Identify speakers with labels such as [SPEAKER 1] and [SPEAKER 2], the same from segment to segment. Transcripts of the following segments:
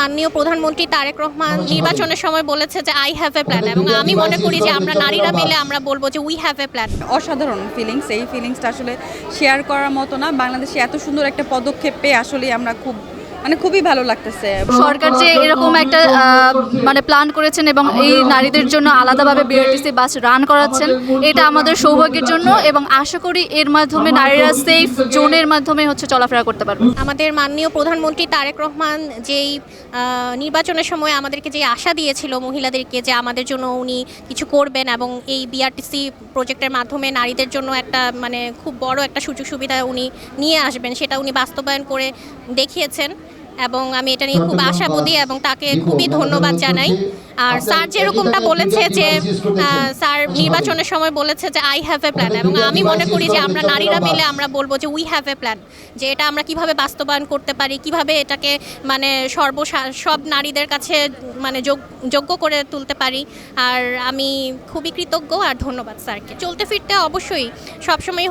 [SPEAKER 1] মাননীয় প্রধানমন্ত্রী তারেক রহমান নির্বাচনের সময় বলেছে যে আই হ্যাভ এ প্ল্যান, এবং আমি মনে করি যে আমরা নারীরা মিলে আমরা বলবো যে উই হ্যাভ এ প্ল্যান।
[SPEAKER 2] অসাধারণ ফিলিংস, এই ফিলিংসটা আসলে শেয়ার করার মতো না। বাংলাদেশে এত সুন্দর একটা পদক্ষেপ পেয়ে আসলে আমরা খুবই ভালো লাগতেছে।
[SPEAKER 3] সরকার যে এরকম একটা প্ল্যান করেছেন এবং এই নারীদের জন্য আলাদাভাবে বিআরটিসি বাস রান করাচ্ছেন, এটা আমাদের সৌভাগ্যের জন্য এবং আশা করি এর মাধ্যমে নারীরা সেফ জোনের মাধ্যমে চলাফেরা করতে পারবে।
[SPEAKER 1] আমাদের মাননীয় প্রধানমন্ত্রী তারেক রহমান যেই নির্বাচনের সময় আমাদেরকে যে আশা দিয়েছিল মহিলাদেরকে যে আমাদের জন্য উনি কিছু করবেন এবং এই বিআরটিসি প্রজেক্টের মাধ্যমে নারীদের জন্য একটা খুব বড় একটা সুযোগ সুবিধা উনি নিয়ে আসবেন, সেটা উনি বাস্তবায়ন করে দেখিয়েছেন এবং আমি এটা নিয়ে খুব আশাবাদী এবং তাকে খুবই ধন্যবাদ জানাই। আর স্যার যেরকমটা বলেছে যে স্যার নির্বাচনের সময় বলেছে যে আই হ্যাভ এ প্ল্যান, এবং আমি মনে করি যে আমরা নারীরা মিলে আমরা বলবো যে উই হ্যাভ এ প্ল্যান, যে এটা আমরা কিভাবে বাস্তবায়ন করতে পারি, কিভাবে এটাকে সব নারীদের কাছে যোগ্য করে তুলতে পারি। আর আমি খুবই কৃতজ্ঞ আর ধন্যবাদ স্যারকে। চলতে ফিরতে অবশ্যই সবসময়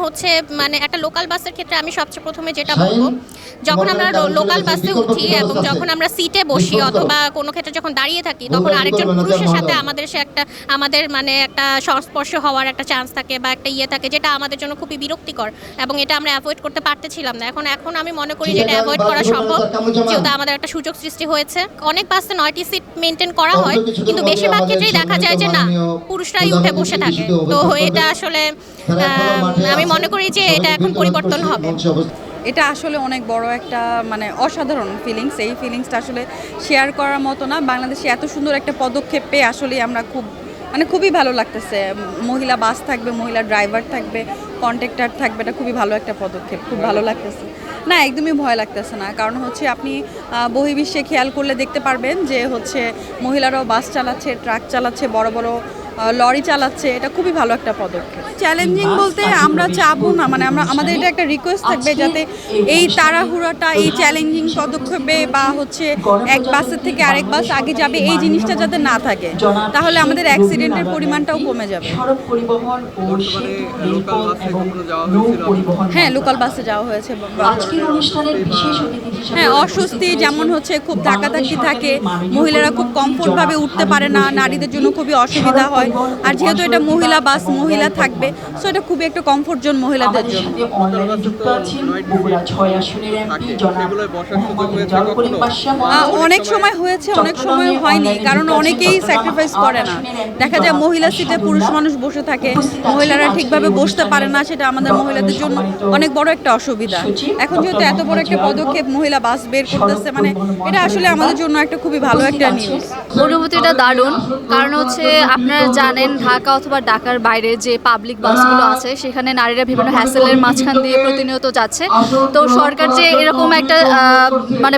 [SPEAKER 1] একটা লোকাল বাসের ক্ষেত্রে আমি সবচেয়ে প্রথমে যেটা বলবো, যখন আমরা লোকাল বাসে উঠি এবং যখন আমরা সিটে বসি অথবা কোনো ক্ষেত্রে যখন দাঁড়িয়ে থাকি, তখন আরেকজন পুরুষের সাথে আমাদের একটা সংস্পর্শ হওয়ার একটা চান্স থাকে বা একটা থাকে, যেটা আমাদের জন্য খুবই বিরক্তিকর এবং এটা আমরা অ্যাভয়েড করতে পারতেছিলাম না। এখন আমি মনে করি যে এটা অ্যাভয়েড করা সম্ভব, যেহেতু আমাদের একটা সুযোগ সৃষ্টি হয়েছে। অনেক বাসে 9টি সিট মেনটেন করা হয়, কিন্তু বেশিরভাগ ক্ষেত্রেই দেখা যায় যে না, পুরুষরাই উঠে বসে থাকে। তো এটা আসলে আমি মনে করি যে এটা এখন পরিবর্তন হবে।
[SPEAKER 2] এটা আসলে অনেক বড় একটা অসাধারণ ফিলিংস, এই ফিলিংসটা আসলে শেয়ার করার মতো না। বাংলাদেশে এত সুন্দর একটা পদক্ষেপ পেয়ে আসলে আমরা খুবই ভালো লাগতেছে। মহিলা বাস থাকবে, মহিলা ড্রাইভার থাকবে, কন্ট্রাক্টর থাকবে, এটা খুবই ভালো একটা পদক্ষেপ, খুব ভালো লাগতেছে। না, একদমই ভয় লাগতেছে না, কারণ আপনি বহির্বিশ্বে খেয়াল করলে দেখতে পারবেন যে মহিলারাও বাস চালাচ্ছে, ট্রাক চালাচ্ছে, বড় বড় লরি চালাচ্ছে, এটা খুবই ভালো একটা পদক্ষেপ। চ্যালেঞ্জিং বলতে আমরা চাবো না, আমাদের এটা একটা রিকোয়েস্ট থাকবে যাতে এই তাড়াহুড়াটা, এই চ্যালেঞ্জিং পদক্ষেপে বা এক বাসের থেকে আরেক বাস আগে যাবে, এই জিনিসটা যাতে না থাকে, তাহলে আমাদের অ্যাক্সিডেন্টের পরিমাণটাও কমে যাবে। হ্যাঁ, লোকাল বাসে যাওয়া হয়েছে। হ্যাঁ, অস্বস্তি যেমন খুব ধাক্কাধাক্কি থাকে, মহিলারা খুব কমফোর্টভাবে উঠতে পারে না, নারীদের জন্য খুবই অসুবিধা হয়। আর যেহেতু এটা মহিলা বাস, মহিলা থাকবে, সো এটা খুবই একটা কমফোর্ট জোন মহিলাদের জন্য। অনেক সময় হয়েছে, অনেক সময় হয়নি, কারণ অনেকেই স্যাক্রিফাইস করে না। দেখা যায় মহিলা সিটে পুরুষ মানুষ বসে থাকে, মহিলারা ঠিকভাবে বসতে পারে না, সেটা আমাদের মহিলাদের জন্য অনেক বড় একটা অসুবিধা। এখন যেহেতু এত বড় একটা পদক্ষেপ মহিলা বাস বের করতেছে, এটা আসলে আমাদের জন্য একটা খুবই ভালো একটা নিউজ।
[SPEAKER 3] অনুভূতিটা দারুণ, কারণ আপনারা জানেন ঢাকা অথবা ঢাকার বাইরে যে পাবলিক বাসগুলো আছে, সেখানে নারীরা বিভিন্ন হ্যাসেলের মাঝখান দিয়ে প্রতিনিয়ত যাচ্ছে। তো সরকার যে এরকম একটা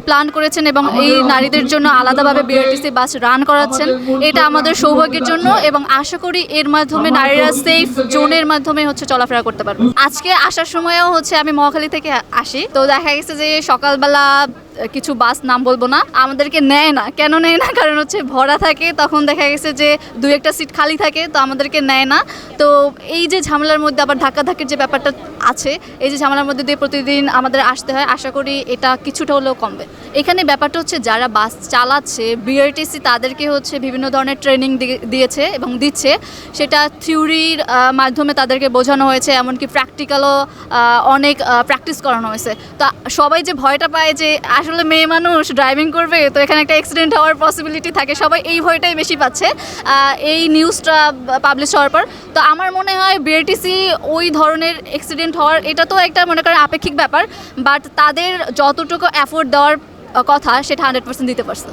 [SPEAKER 3] প্ল্যান করেছেন এবং এই নারীদের জন্য আলাদাভাবে বিআরটিসি বাস রান করাচ্ছেন, এটা আমাদের সৌভাগ্যের জন্য এবং আশা করি এর মাধ্যমে নারীরা সেফ জোনের মাধ্যমে চলাফেরা করতে পারবে। আজকে আসার সময়ও আমি মহাখালী থেকে আসি, তো দেখা গেছে যে সকালবেলা কিছু বাস, নাম বলবো না, আমাদেরকে নেয় না। কেন নেয় না? কারণ ভরা থাকে, তখন দেখা গেছে যে 2-1টা সিট খালি থাকে, তো আমাদেরকে নেয় না। তো এই যে ঝামেলার মধ্যে আবার ধাক্কাধাক্কির যে ব্যাপারটা আছে, এই যে ঝামেলার মধ্যে দিয়ে প্রতিদিন আমাদের আসতে হয়, আশা করি এটা কিছুটা হলেও কমবে। এখানে ব্যাপারটা যারা বাস চালাচ্ছে, বিআরটিসি তাদেরকে বিভিন্ন ধরনের ট্রেনিং দিয়েছে এবং দিচ্ছে, সেটা থিওরির মাধ্যমে তাদেরকে বোঝানো হয়েছে, এমনকি প্র্যাকটিক্যালও অনেক প্র্যাকটিস করানো হয়েছে। তো সবাই যে ভয়টা পায় যে আসলে মেয়ে মানুষ ড্রাইভিং করবে, তো এখানে একটা অ্যাক্সিডেন্ট হওয়ার পসিবিলিটি থাকে, সবাই এই ভয়টাই বেশি পাচ্ছে এই নিউজটা পাবলিশ হওয়ার পর। তো আমার মনে হয় বিআরটিসি ওই ধরনের অ্যাক্সিডেন্ট হওয়ার, এটা তো একটা আপেক্ষিক ব্যাপার, বাট তাদের যতটুকু এফোর্ট দেওয়ার কথা সেটা 100% দিতে পারছে।